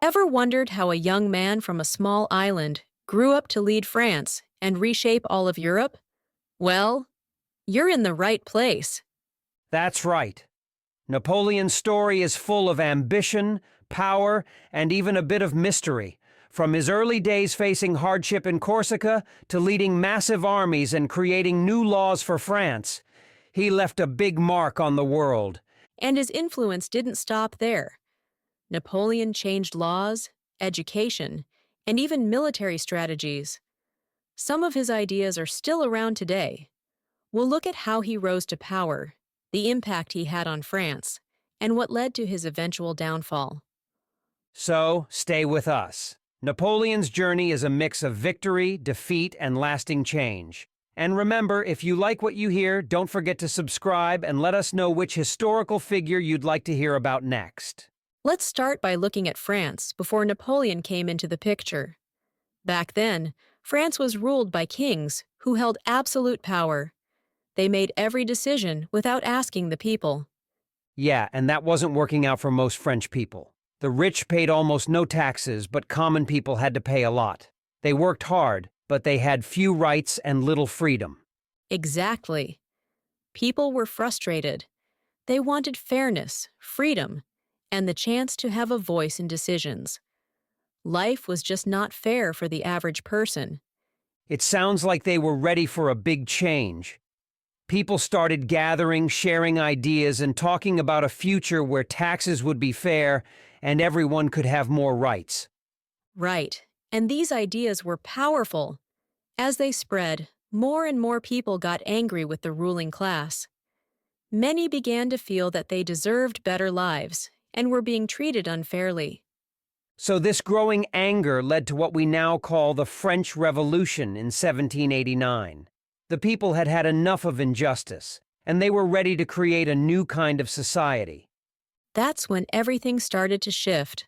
Ever wondered how a young man from a small island grew up to lead France and reshape all of Europe? Well, you're in the right place. That's right. Napoleon's story is full of ambition, power, and even a bit of mystery. From his early days facing hardship in Corsica to leading massive armies and creating new laws for France, he left a big mark on the world. And his influence didn't stop there. Napoleon changed laws, education, and even military strategies. Some of his ideas are still around today. We'll look at how he rose to power, the impact he had on France, and what led to his eventual downfall. So, stay with us. Napoleon's journey is a mix of victory, defeat, and lasting change. And remember, if you like what you hear, don't forget to subscribe and let us know which historical figure you'd like to hear about next. Let's start by looking at France before Napoleon came into the picture. Back then, France was ruled by kings who held absolute power. They made every decision without asking the people. Yeah, and that wasn't working out for most French people. The rich paid almost no taxes, but common people had to pay a lot. They worked hard, but they had few rights and little freedom. Exactly. People were frustrated. They wanted fairness, freedom, and the chance to have a voice in decisions. Life was just not fair for the average person. It sounds like they were ready for a big change. People started gathering, sharing ideas, and talking about a future where taxes would be fair and everyone could have more rights. Right, and these ideas were powerful. As they spread, more and more people got angry with the ruling class. Many began to feel that they deserved better lives and were being treated unfairly. So this growing anger led to what we now call the French Revolution in 1789. The people had had enough of injustice, and they were ready to create a new kind of society. That's when everything started to shift.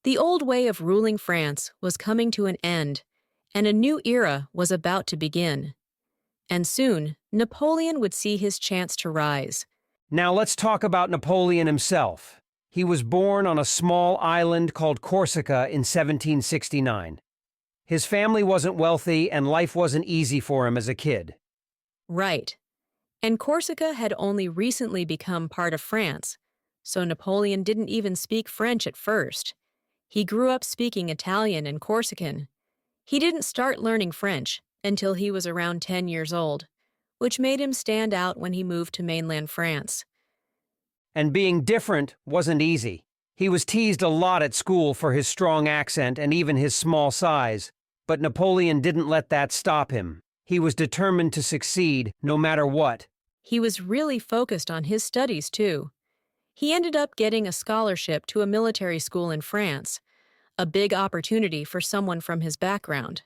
The old way of ruling France was coming to an end, and a new era was about to begin. And soon, Napoleon would see his chance to rise. Now let's talk about Napoleon himself. He was born on a small island called Corsica in 1769. His family wasn't wealthy, and life wasn't easy for him as a kid. Right. And Corsica had only recently become part of France, so Napoleon didn't even speak French at first. He grew up speaking Italian and Corsican. He didn't start learning French until he was around 10 years old, which made him stand out when he moved to mainland France. And being different wasn't easy. He was teased a lot at school for his strong accent and even his small size, but Napoleon didn't let that stop him. He was determined to succeed, no matter what. He was really focused on his studies, too. He ended up getting a scholarship to a military school in France, a big opportunity for someone from his background.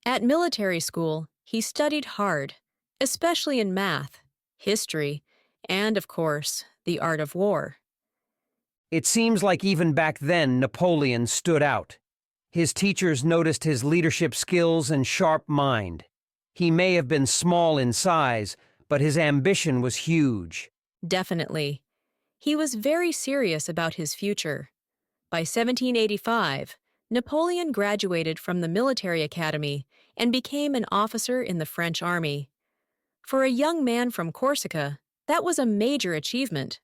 At military school, he studied hard, especially in math, history, and, of course, the art of war. It seems like even back then Napoleon stood out. His teachers noticed his leadership skills and sharp mind. He may have been small in size, but his ambition was huge. Definitely. He was very serious about his future. By 1785, Napoleon graduated from the military academy and became an officer in the French army. For a young man from Corsica, that was a major achievement.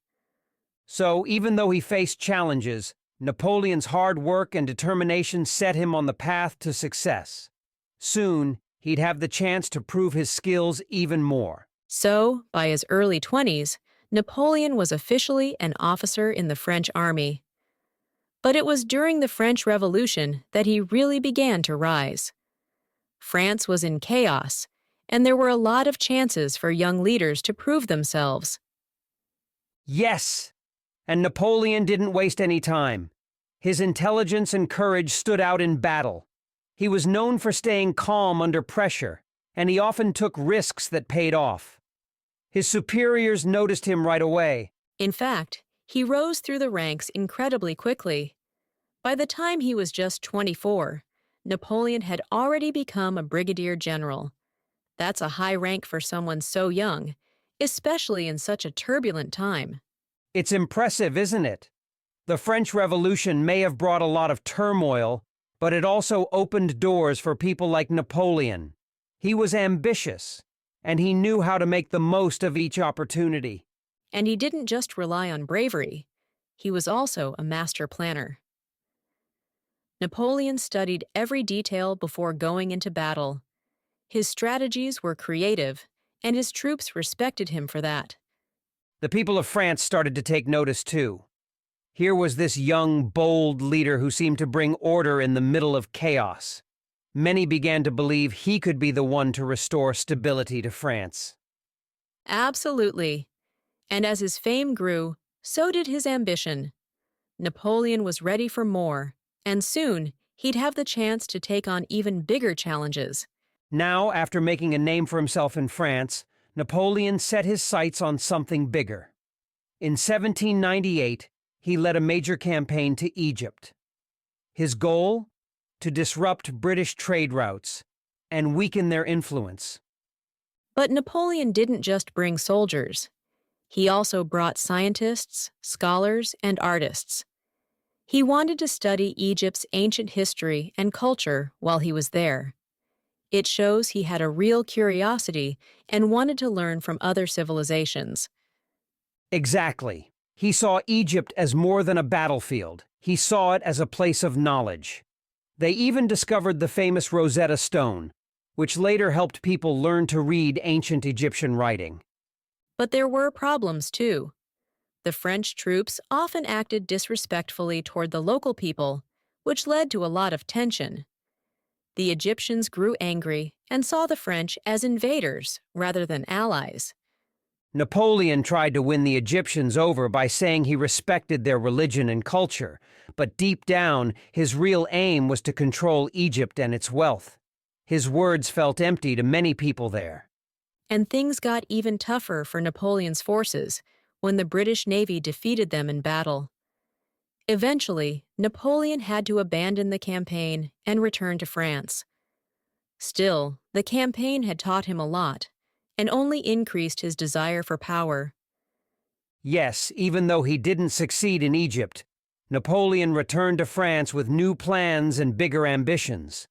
So, even though he faced challenges, Napoleon's hard work and determination set him on the path to success. Soon, he'd have the chance to prove his skills even more. So, by his early 20s, Napoleon was officially an officer in the French army. But it was during the French Revolution that he really began to rise. France was in chaos, and there were a lot of chances for young leaders to prove themselves. Yes! And Napoleon didn't waste any time. His intelligence and courage stood out in battle. He was known for staying calm under pressure, and he often took risks that paid off. His superiors noticed him right away. In fact, he rose through the ranks incredibly quickly. By the time he was just 24, Napoleon had already become a brigadier general. That's a high rank for someone so young, especially in such a turbulent time. It's impressive, isn't it? The French Revolution may have brought a lot of turmoil, but it also opened doors for people like Napoleon. He was ambitious, and he knew how to make the most of each opportunity. And he didn't just rely on bravery, he was also a master planner. Napoleon studied every detail before going into battle. His strategies were creative, and his troops respected him for that. The people of France started to take notice too. Here was this young, bold leader who seemed to bring order in the middle of chaos. Many began to believe he could be the one to restore stability to France. Absolutely. And as his fame grew, so did his ambition. Napoleon was ready for more, and soon he'd have the chance to take on even bigger challenges. Now, after making a name for himself in France, Napoleon set his sights on something bigger. In 1798, he led a major campaign to Egypt. His goal? To disrupt British trade routes and weaken their influence. But Napoleon didn't just bring soldiers. He also brought scientists, scholars, and artists. He wanted to study Egypt's ancient history and culture while he was there. It shows he had a real curiosity and wanted to learn from other civilizations. Exactly. He saw Egypt as more than a battlefield. He saw it as a place of knowledge. They even discovered the famous Rosetta Stone, which later helped people learn to read ancient Egyptian writing. But there were problems too. The French troops often acted disrespectfully toward the local people, which led to a lot of tension. The Egyptians grew angry and saw the French as invaders rather than allies. Napoleon tried to win the Egyptians over by saying he respected their religion and culture, but deep down, his real aim was to control Egypt and its wealth. His words felt empty to many people there. And things got even tougher for Napoleon's forces when the British Navy defeated them in battle. Eventually, Napoleon had to abandon the campaign and return to France. Still, the campaign had taught him a lot, and only increased his desire for power. Yes, even though he didn't succeed in Egypt, Napoleon returned to France with new plans and bigger ambitions.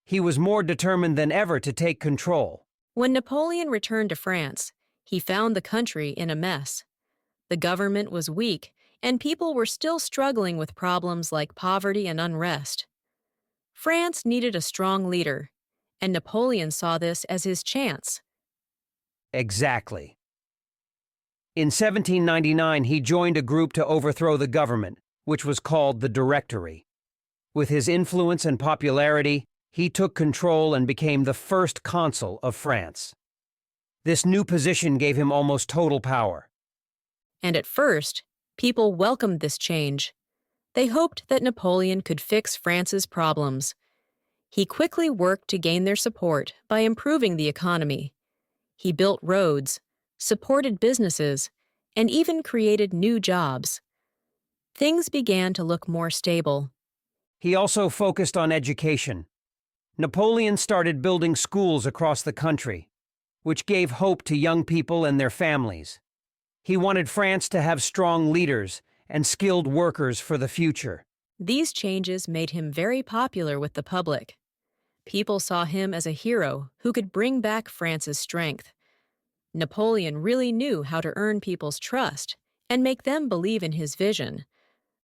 He was more determined than ever to take control. When Napoleon returned to France, he found the country in a mess. The government was weak, and people were still struggling with problems like poverty and unrest. France needed a strong leader, and Napoleon saw this as his chance. Exactly. In 1799, he joined a group to overthrow the government, which was called the Directory. With his influence and popularity, he took control and became the first consul of France. This new position gave him almost total power. And at first, people welcomed this change. They hoped that Napoleon could fix France's problems. He quickly worked to gain their support by improving the economy. He built roads, supported businesses, and even created new jobs. Things began to look more stable. He also focused on education. Napoleon started building schools across the country, which gave hope to young people and their families. He wanted France to have strong leaders and skilled workers for the future. These changes made him very popular with the public. People saw him as a hero who could bring back France's strength. Napoleon really knew how to earn people's trust and make them believe in his vision.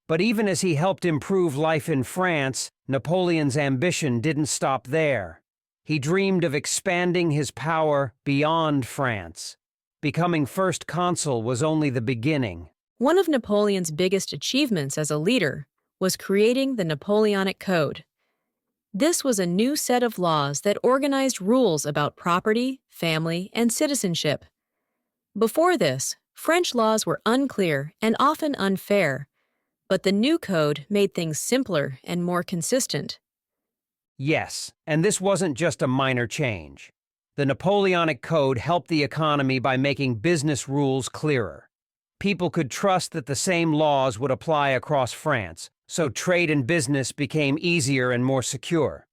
But even as he helped improve life in France, Napoleon's ambition didn't stop there. He dreamed of expanding his power beyond France. Becoming first consul was only the beginning. One of Napoleon's biggest achievements as a leader was creating the Napoleonic Code. This was a new set of laws that organized rules about property, family, and citizenship. Before this, French laws were unclear and often unfair, but the new code made things simpler and more consistent. Yes, and this wasn't just a minor change. The Napoleonic Code helped the economy by making business rules clearer. People could trust that the same laws would apply across France, so trade and business became easier and more secure.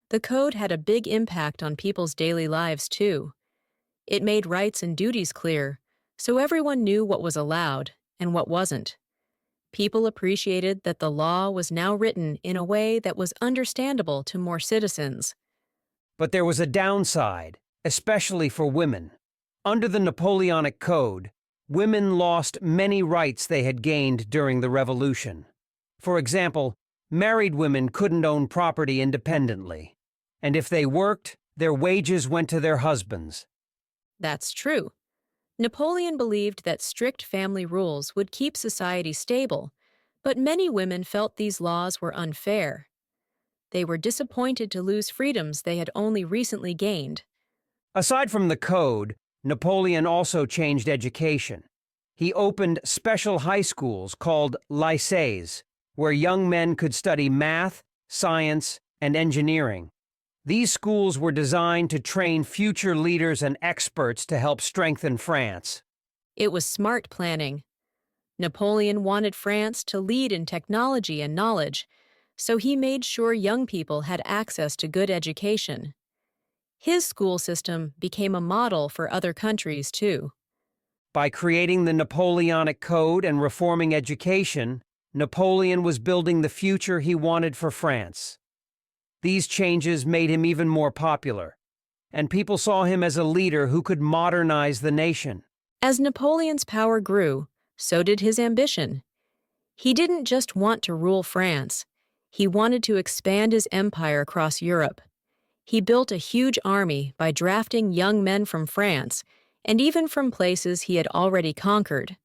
The code had a big impact on people's daily lives, too. It made rights and duties clear, so everyone knew what was allowed and what wasn't. People appreciated that the law was now written in a way that was understandable to more citizens. But there was a downside, especially for women. Under the Napoleonic Code, women lost many rights they had gained during the Revolution. For example, married women couldn't own property independently, and if they worked, their wages went to their husbands. That's true. Napoleon believed that strict family rules would keep society stable, but many women felt these laws were unfair. They were disappointed to lose freedoms they had only recently gained. Aside from the code, Napoleon also changed education. He opened special high schools called lycées, where young men could study math, science, and engineering. These schools were designed to train future leaders and experts to help strengthen France. It was smart planning. Napoleon wanted France to lead in technology and knowledge, so he made sure young people had access to good education. His school system became a model for other countries, too. By creating the Napoleonic Code and reforming education, Napoleon was building the future he wanted for France. These changes made him even more popular, and people saw him as a leader who could modernize the nation. As Napoleon's power grew, so did his ambition. He didn't just want to rule France. He wanted to expand his empire across Europe. He built a huge army by drafting young men from France and even from places he had already conquered.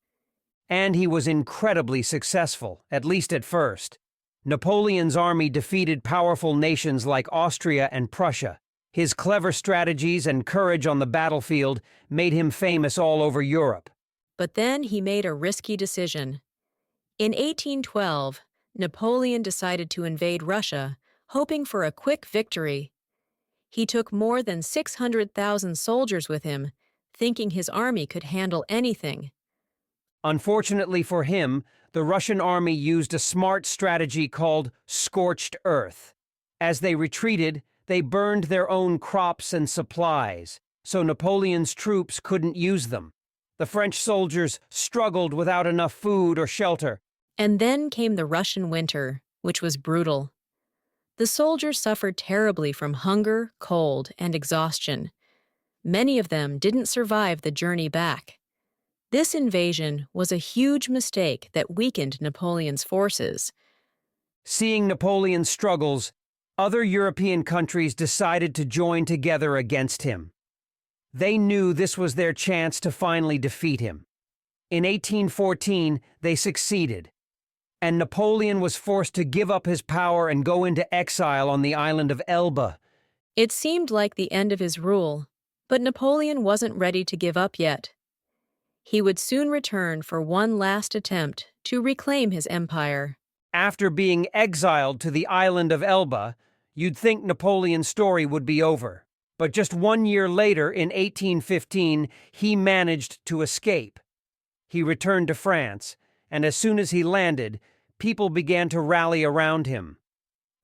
And he was incredibly successful, at least at first. Napoleon's army defeated powerful nations like Austria and Prussia. His clever strategies and courage on the battlefield made him famous all over Europe. But then he made a risky decision. In 1812, Napoleon decided to invade Russia, hoping for a quick victory. He took more than 600,000 soldiers with him, thinking his army could handle anything. Unfortunately for him, the Russian army used a smart strategy called scorched earth. As they retreated, they burned their own crops and supplies, so Napoleon's troops couldn't use them. The French soldiers struggled without enough food or shelter. And then came the Russian winter, which was brutal. The soldiers suffered terribly from hunger, cold, and exhaustion. Many of them didn't survive the journey back. This invasion was a huge mistake that weakened Napoleon's forces. Seeing Napoleon's struggles, other European countries decided to join together against him. They knew this was their chance to finally defeat him. In 1814, they succeeded, and Napoleon was forced to give up his power and go into exile on the island of Elba. It seemed like the end of his rule, but Napoleon wasn't ready to give up yet. He would soon return for one last attempt to reclaim his empire. After being exiled to the island of Elba, you'd think Napoleon's story would be over. But just 1 year later, in 1815, he managed to escape. He returned to France, and as soon as he landed, people began to rally around him.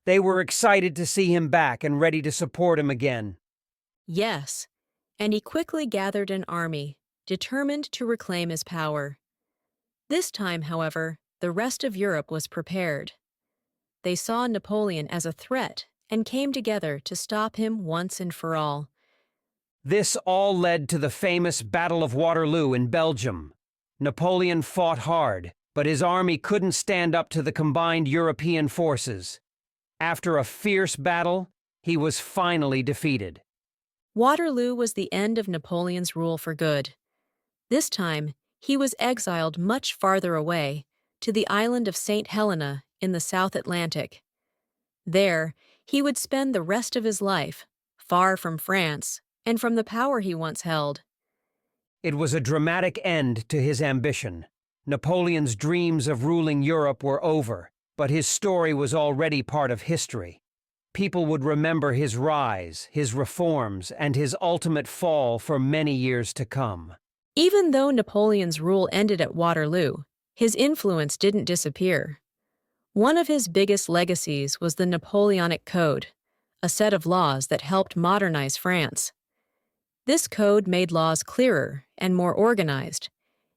They were excited to see him back and ready to support him again. Yes, and he quickly gathered an army, determined to reclaim his power. This time, however, the rest of Europe was prepared. They saw Napoleon as a threat and came together to stop him once and for all. This all led to the famous Battle of Waterloo in Belgium. Napoleon fought hard, but his army couldn't stand up to the combined European forces. After a fierce battle, he was finally defeated. Waterloo was the end of Napoleon's rule for good. This time, he was exiled much farther away, to the island of St. Helena in the South Atlantic. There, he would spend the rest of his life, far from France and from the power he once held. It was a dramatic end to his ambition. Napoleon's dreams of ruling Europe were over, but his story was already part of history. People would remember his rise, his reforms, and his ultimate fall for many years to come. Even though Napoleon's rule ended at Waterloo, his influence didn't disappear. One of his biggest legacies was the Napoleonic Code, a set of laws that helped modernize France. This code made laws clearer and more organized,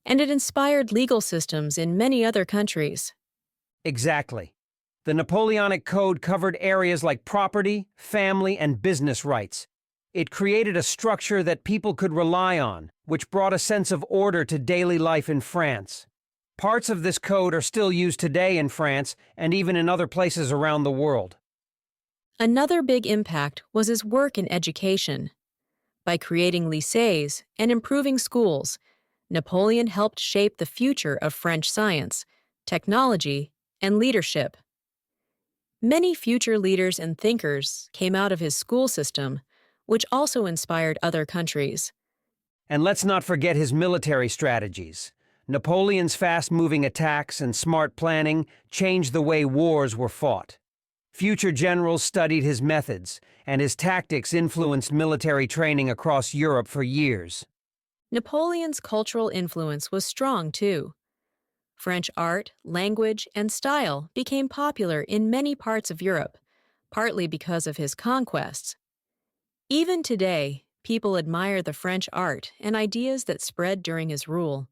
and it inspired legal systems in many other countries. Exactly. The Napoleonic Code covered areas like property, family, and business rights. It created a structure that people could rely on, which brought a sense of order to daily life in France. Parts of this code are still used today in France and even in other places around the world. Another big impact was his work in education. By creating lycées and improving schools, Napoleon helped shape the future of French science, technology, and leadership. Many future leaders and thinkers came out of his school system, which also inspired other countries. And let's not forget his military strategies. Napoleon's fast-moving attacks and smart planning changed the way wars were fought. Future generals studied his methods, and his tactics influenced military training across Europe for years. Napoleon's cultural influence was strong, too. French art, language, and style became popular in many parts of Europe, partly because of his conquests. Even today, people admire the French art and ideas that spread during his rule.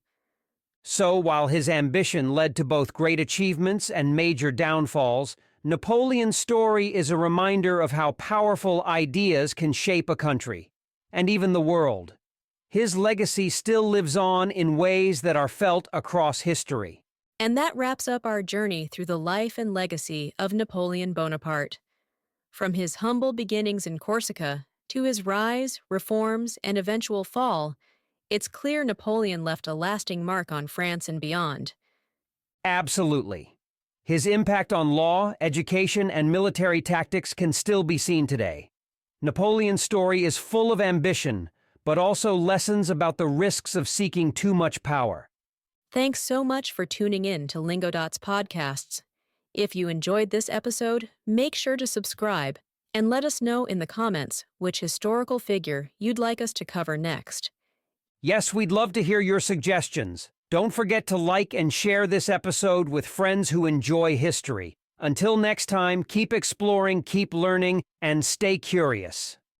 So, while his ambition led to both great achievements and major downfalls, Napoleon's story is a reminder of how powerful ideas can shape a country, and even the world. His legacy still lives on in ways that are felt across history. And that wraps up our journey through the life and legacy of Napoleon Bonaparte. From his humble beginnings in Corsica to his rise, reforms, and eventual fall, it's clear Napoleon left a lasting mark on France and beyond. Absolutely. His impact on law, education, and military tactics can still be seen today. Napoleon's story is full of ambition, but also lessons about the risks of seeking too much power. Thanks so much for tuning in to Lingodots podcasts. If you enjoyed this episode, make sure to subscribe and let us know in the comments which historical figure you'd like us to cover next. Yes, we'd love to hear your suggestions. Don't forget to like and share this episode with friends who enjoy history. Until next time, keep exploring, keep learning, and stay curious.